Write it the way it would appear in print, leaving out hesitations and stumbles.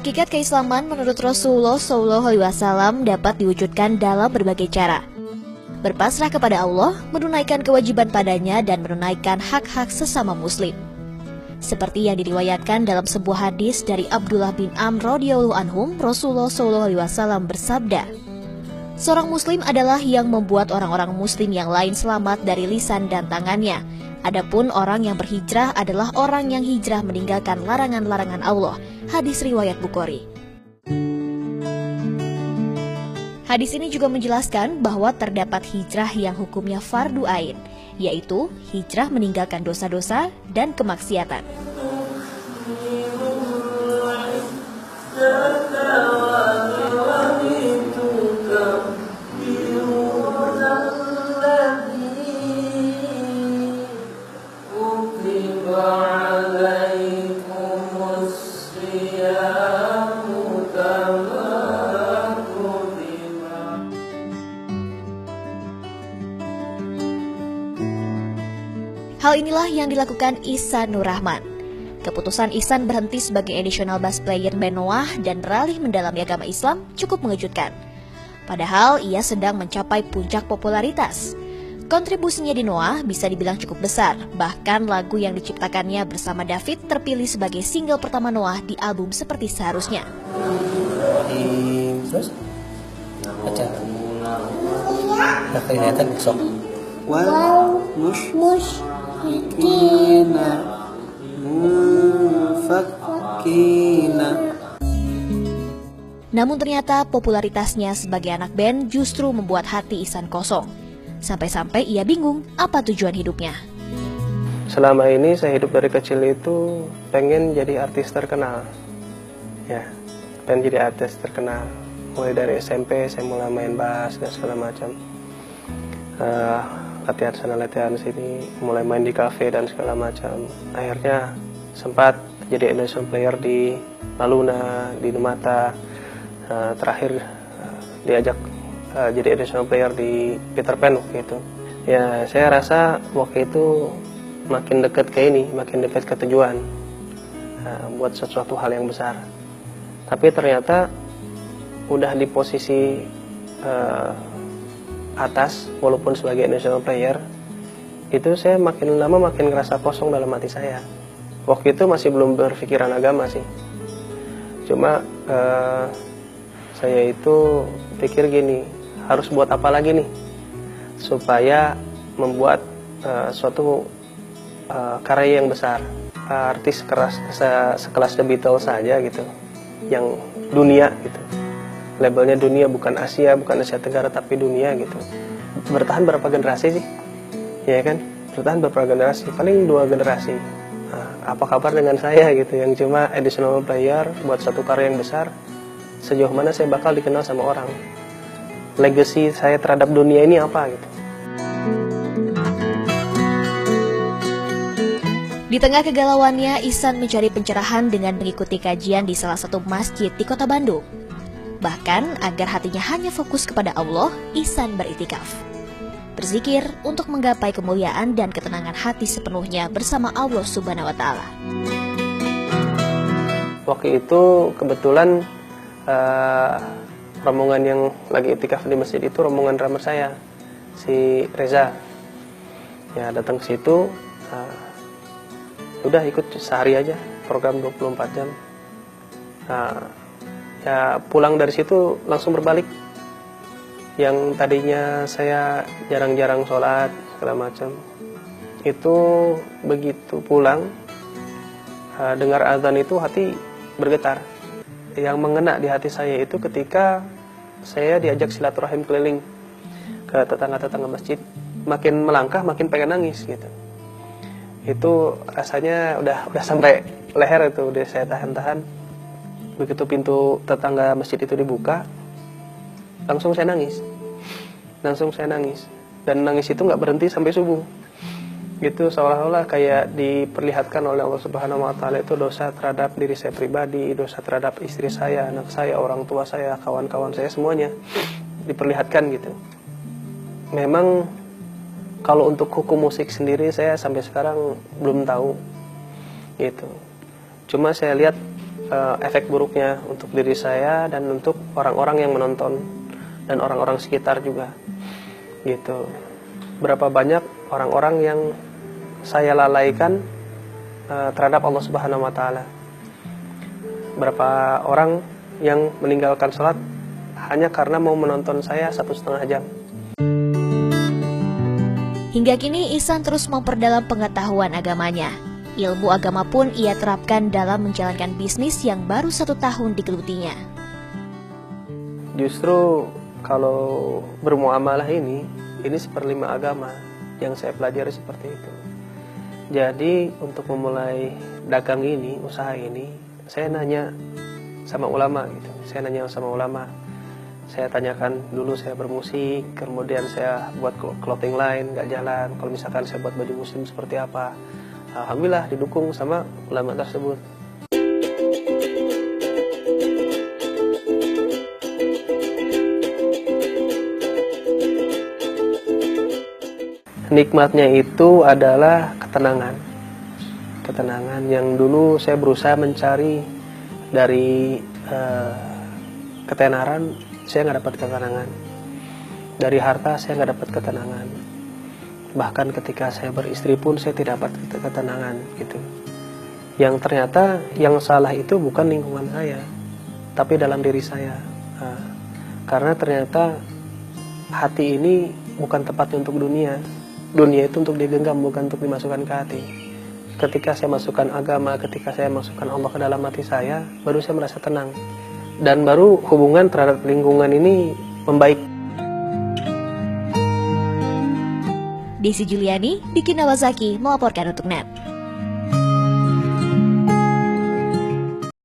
Hakikat keislaman menurut Rasulullah SAW dapat diwujudkan dalam berbagai cara. Berpasrah kepada Allah, menunaikan kewajiban padanya dan menunaikan hak-hak sesama muslim. Seperti yang diriwayatkan dalam sebuah hadis dari Abdullah bin Amr radhiyallahu anhum, Rasulullah SAW bersabda, "Seorang muslim adalah yang membuat orang-orang muslim yang lain selamat dari lisan dan tangannya. Adapun orang yang berhijrah adalah orang yang hijrah meninggalkan larangan-larangan Allah." Hadis riwayat Bukhari. Hadis ini juga menjelaskan bahwa terdapat hijrah yang hukumnya fardu ain, yaitu hijrah meninggalkan dosa-dosa dan kemaksiatan. Hal inilah yang dilakukan Ihsan Nur Rahman. Keputusan Ihsan berhenti sebagai additional bass player band Noah dan beralih mendalami agama Islam cukup mengejutkan. Padahal ia sedang mencapai puncak popularitas. Kontribusinya di Noah bisa dibilang cukup besar, bahkan lagu yang diciptakannya bersama David terpilih sebagai single pertama Noah di album Seperti Seharusnya. Terus? Baca. Kelihatan besok. Wow, mush. Namun ternyata popularitasnya sebagai anak band justru membuat hati Ihsan kosong. Sampai-sampai ia bingung apa tujuan hidupnya. Selama ini saya hidup dari kecil itu pengen jadi artis terkenal. Ya, pengen jadi artis terkenal. Mulai dari SMP saya mulai main bass dan segala macam. Latihan sana latihan sini, mulai main di kafe dan segala macam. Akhirnya sempat jadi Indonesian player di Maluna, di Numata. Terakhir diajak jadi Indonesian player di Peter Pan waktu itu. Ya, saya rasa waktu itu makin dekat ke ini, makin dekat ke tujuan, buat sesuatu hal yang besar. Tapi ternyata udah di posisi atas, walaupun sebagai national player, itu saya makin lama makin ngerasa kosong dalam hati saya. Waktu itu masih belum berpikiran agama sih. Cuma saya itu pikir gini, harus buat apa lagi nih supaya membuat suatu karya yang besar. Artis sekelas The Beatles saja gitu, yang dunia gitu. Labelnya dunia, bukan Asia Tenggara, tapi dunia gitu. Bertahan berapa generasi sih? Ya kan? Bertahan berapa generasi? Paling 2 generasi. Nah, apa kabar dengan saya gitu, yang cuma additional player buat satu karya yang besar? Sejauh mana saya bakal dikenal sama orang? Legacy saya terhadap dunia ini apa gitu? Di tengah kegalauannya, Ihsan mencari pencerahan dengan mengikuti kajian di salah satu masjid di kota Bandung. Bahkan agar hatinya hanya fokus kepada Allah, Ihsan beriktikaf. Berzikir untuk menggapai kemuliaan dan ketenangan hati sepenuhnya bersama Allah Subhanahu wa Ta'ala. Waktu itu kebetulan rombongan yang lagi iktikaf di masjid itu rombongan drummer saya, si Reza. Ya, datang ke situ, udah ikut sehari aja, program 24 jam. Ya pulang dari situ langsung berbalik. Yang tadinya saya jarang-jarang sholat segala macam, itu begitu pulang dengar azan itu hati bergetar. Yang mengena di hati saya itu ketika saya diajak silaturahim keliling ke tetangga-tetangga masjid. Makin melangkah makin pengen nangis gitu. Itu rasanya udah sampai leher itu, udah saya tahan-tahan. Begitu pintu tetangga masjid itu dibuka, langsung saya nangis. Dan nangis itu nggak berhenti sampai subuh. Gitu, seolah-olah kayak diperlihatkan oleh Allah Subhanahu wa Ta'ala itu dosa terhadap diri saya pribadi, dosa terhadap istri saya, anak saya, orang tua saya, kawan-kawan saya, semuanya diperlihatkan gitu. Memang kalau untuk hukum musik sendiri saya sampai sekarang belum tahu gitu. Cuma saya lihat efek buruknya untuk diri saya dan untuk orang-orang yang menonton dan orang-orang sekitar juga gitu. Berapa banyak orang-orang yang saya lalaikan terhadap Allah Subhanahu wa taala. Berapa orang yang meninggalkan sholat hanya karena mau menonton saya 1,5 jam. Hingga kini Ihsan terus memperdalam pengetahuan agamanya. Ilmu agama pun ia terapkan dalam menjalankan bisnis yang baru 1 tahun digelutinya. Justru kalau bermuamalah ini 1/5 agama yang saya pelajari seperti itu. Jadi untuk memulai dagang ini, usaha ini, saya nanya sama ulama gitu. Saya tanyakan dulu, saya bermusik, kemudian saya buat clothing line, nggak jalan. Kalau misalkan saya buat baju muslim seperti apa? Alhamdulillah didukung sama ulama tersebut. Nikmatnya itu adalah ketenangan yang dulu saya berusaha mencari dari ketenaran, saya nggak dapat ketenangan. Dari harta saya nggak dapat ketenangan. Bahkan ketika saya beristri pun saya tidak dapat ketenangan gitu. Yang ternyata yang salah itu bukan lingkungan saya, tapi dalam diri saya. Karena ternyata hati ini bukan tempatnya untuk dunia. Dunia itu untuk digenggam, bukan untuk dimasukkan ke hati. Ketika saya masukkan agama, ketika saya masukkan Allah ke dalam hati saya, baru saya merasa tenang. Dan baru hubungan terhadap lingkungan ini membaik. Desi Juliani, Diki Nawazaki melaporkan untuk NET.